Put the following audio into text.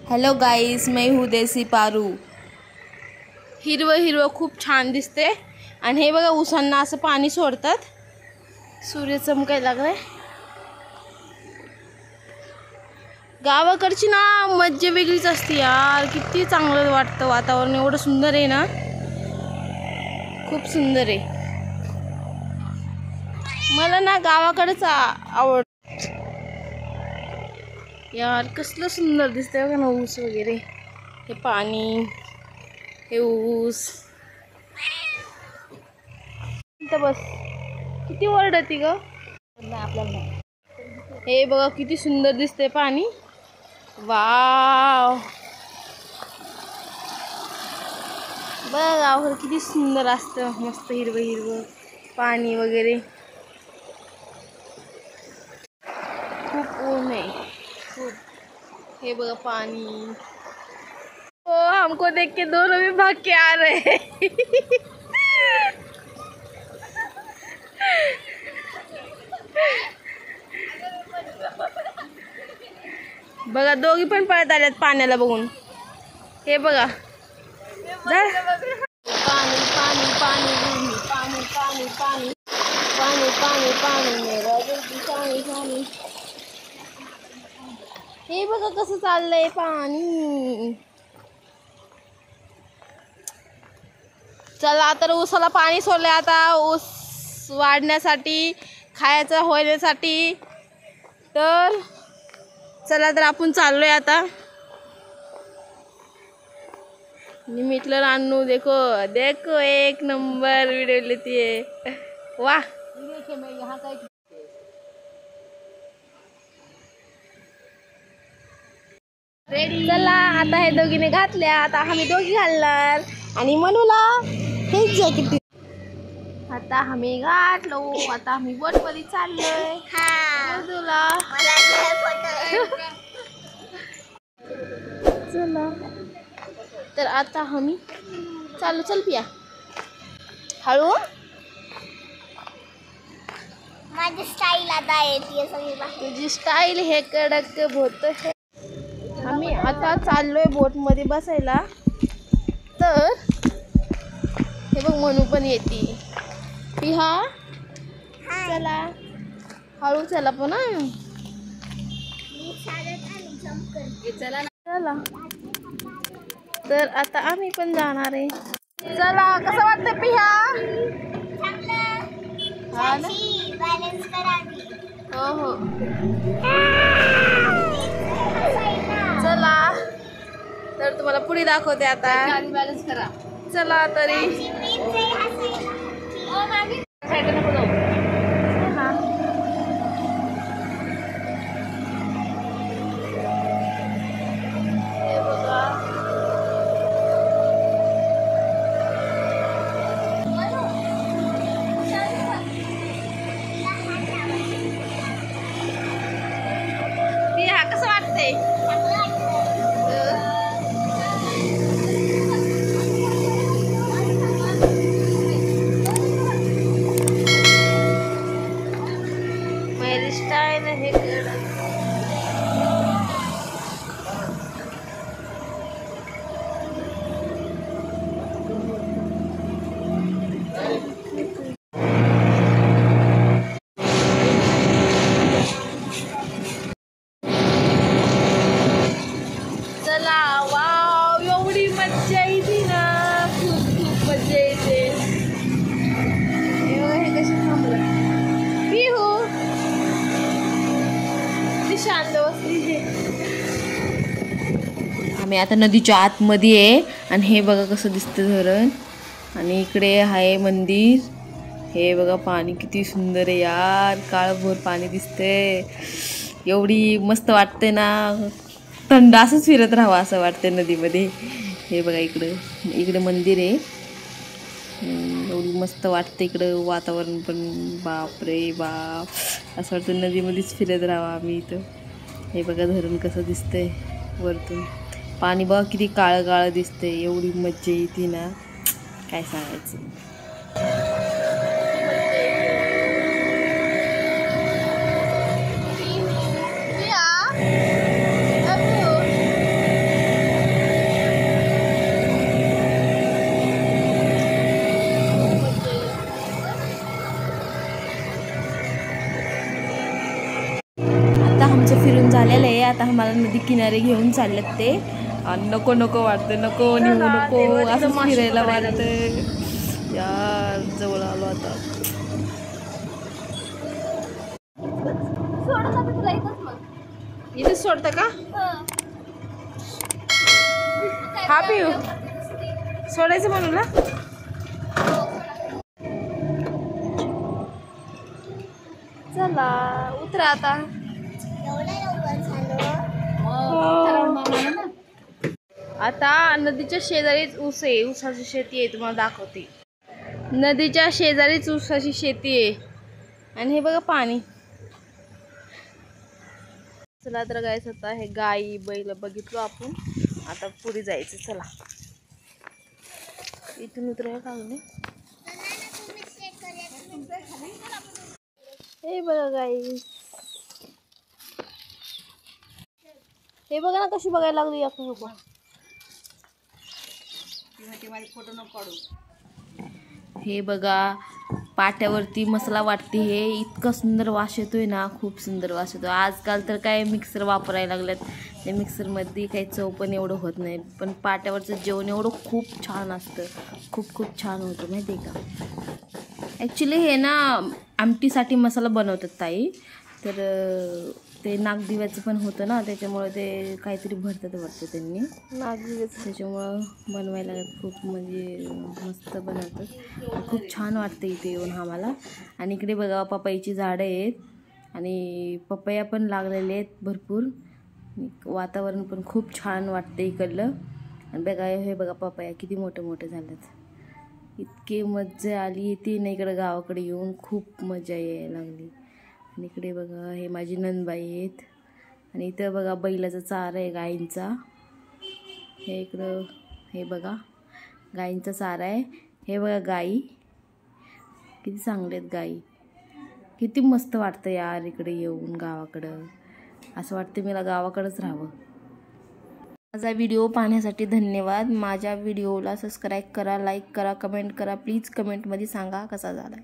Hello guys, मैं हूँ देसी पारू। हिरवं हिरवं खूप छान दिसते आणि हे बघा उसांना असं पाणी सोडतात। सूर्य चमकायला लागलाय। गावाकडची ना मज्जा वेगळीच असते यार। किती चांगलं वाटतं, वातावरण एवढं सुंदर आहे ना, खूप सुंदर आहे। मला ना गावाकडेच आवड यार। कसलं सुंदर दिसतंय बघा ना, ऊस वगैरे, हे पाणी, हे ऊस। इथं बस किती ओरडती ग आपल्याला। हे बघा किती सुंदर दिसतंय पाणी। वाव, बघा गावाकडे किती सुंदर असतं, मस्त हिरवं हिरवं पाणी वगैरे। खूप ऊन आहे, खूप। हे बघा पाणी। ओ हमको देख के दोनों भी भाग के आ रहे हैं। बघा दोघी पण पळत आल्यात पाण्याला बघून। हे बघा, पाणी पाणी पाणी पाणी पाणी पाणी पाणी पाणी पाणी पाणी मेरा दिल पाणी पाणी। हे बघा कसं चाललंय पाणी। चला तर ऊसाला पाणी सोडलंय आता, ऊस वाढण्यासाठी, खायचं होण्यासाठी। तर चला तर आपण चाललोय आता। निमितलं रानू देखो देखो, एक नंबर वीडियो लेती है, वाह। चला आता हे दोघीने घातल्या, आता आम्ही दोघी घालणार आणि मनूला हेच जॅकेट। आता आम्ही घातलो, आता आम्ही बोट मध्ये चाललोय। तुला चला तर आता आम्ही चालू। चल पिया हळू। माझी स्टाईल आता येते सगळी। तुझी स्टाईल हे कडक होत है। आम्ही आता चाललोय बोट मध्ये बसायला। तर हे बघ मनू पण येते। पिहा चला हळू चला पण चला चला। तर आता आम्ही पण जाणार आहे। चला कसं वाटतं पिहा? हा ना? हो हो चला तर तुम्हाला पुढे दाखवते आता। चला तरी कसं वाटतंय? मेरी स्टाईल हे आम्ही आता नदीच्या आतमध्ये आहे आणि हे बघा कसं दिसतं धरण आणि इकडे आहे मंदिर। हे बघा पाणी किती सुंदर आहे यार, काळभोर पाणी दिसतंय। एवढी मस्त वाटते ना, थंड असंच फिरत राहावं असं वाटतं नदीमध्ये। हे बघा इकडे मंदिर आहे। एवढी मस्त वाटतं इकडं वातावरण पण, बाप रे बाप, असं वाटतं नदीमध्येच फिरत राहावं आम्ही इथं। हे बघा धरण कसं दिसतंय वरतून, पाणी बघा किती काळं काळं दिसतंय। एवढी मज्जा येते ना, काय सांगायचं। आमचं फिरून झालेलं आहे. आता आम्हाला नदी किनारे घेऊन चाललेत ते. नको नको वाटतं, नको निघू नको असं फिरायला वाटतं यार. जवळ आलो आता. इथे सोडतं का? हा पिऊ सोडायचं म्हणून ना. चला उतरा आता. आता नदीच्या शेजारीच ऊस आहे, ऊसाची शेती आहे. तुम्हाला दाखवते. नदीच्या शेजारीच ऊसाची शेती आहे आणि हे बघा पाणी. चला तर गायच, आता हे गाई बैल बघितलो आपण. आता पुढे जायचं. चला इथून उतरायला काढून. हे बघा गाई, हे बघा ना कशी बघायला लागली. हे बघा पाट्यावरती मसाला वाटते. हे इतकं सुंदर वास येतोय ना, खूप सुंदर वास येतो. आजकाल तर काय मिक्सर वापरायला लागल्यात. त्या मिक्सरमध्ये काही चव पण एवढं होत नाही, पण पाट्यावरचं जेवण एवढं खूप छान असतं. खूप खूप छान होतं माहिती आहे का. ॲक्च्युली हे ना आमटीसाठी मसाला बनवतात ताई. तर ते नागदिव्याचं पण होतं ना, त्याच्यामुळे ते काहीतरी भरतात वाटतं त्यांनी नागदिव्याचं. त्याच्यामुळं बनवायला खूप म्हणजे मस्त बनवतात. खूप छान वाटतं इथे येऊन आम्हाला. आणि इकडे बघा पपईची झाडं आहेत आणि पपया पण लागलेले आहेत भरपूर. वातावरण पण खूप छान वाटतं इकडलं. आणि बघा हे बघा पपया किती मोठे मोठे झालेत. इतकी मजा आली ती ना इकडं गावाकडे येऊन. खूप मजा यायला लागली. आणि इकडे बघा हे माझी नंदबाई आहेत. आणि इथं बघा बैलाचा चारा आहे गाईंचा. हे इकडं हे बघा गाईंचा चारा आहे. हे बघा गाई किती चांगले आहेत गाई. किती मस्त वाटतं यार इकडे येऊन गावाकडं. असं वाटतं मला गावाकडंच राहावं. माझा व्हिडिओ पाहण्यासाठी धन्यवाद. माझ्या व्हिडिओला सबस्क्राईब करा, लाईक करा, कमेंट करा. प्लीज कमेंटमध्ये सांगा कसा झाला.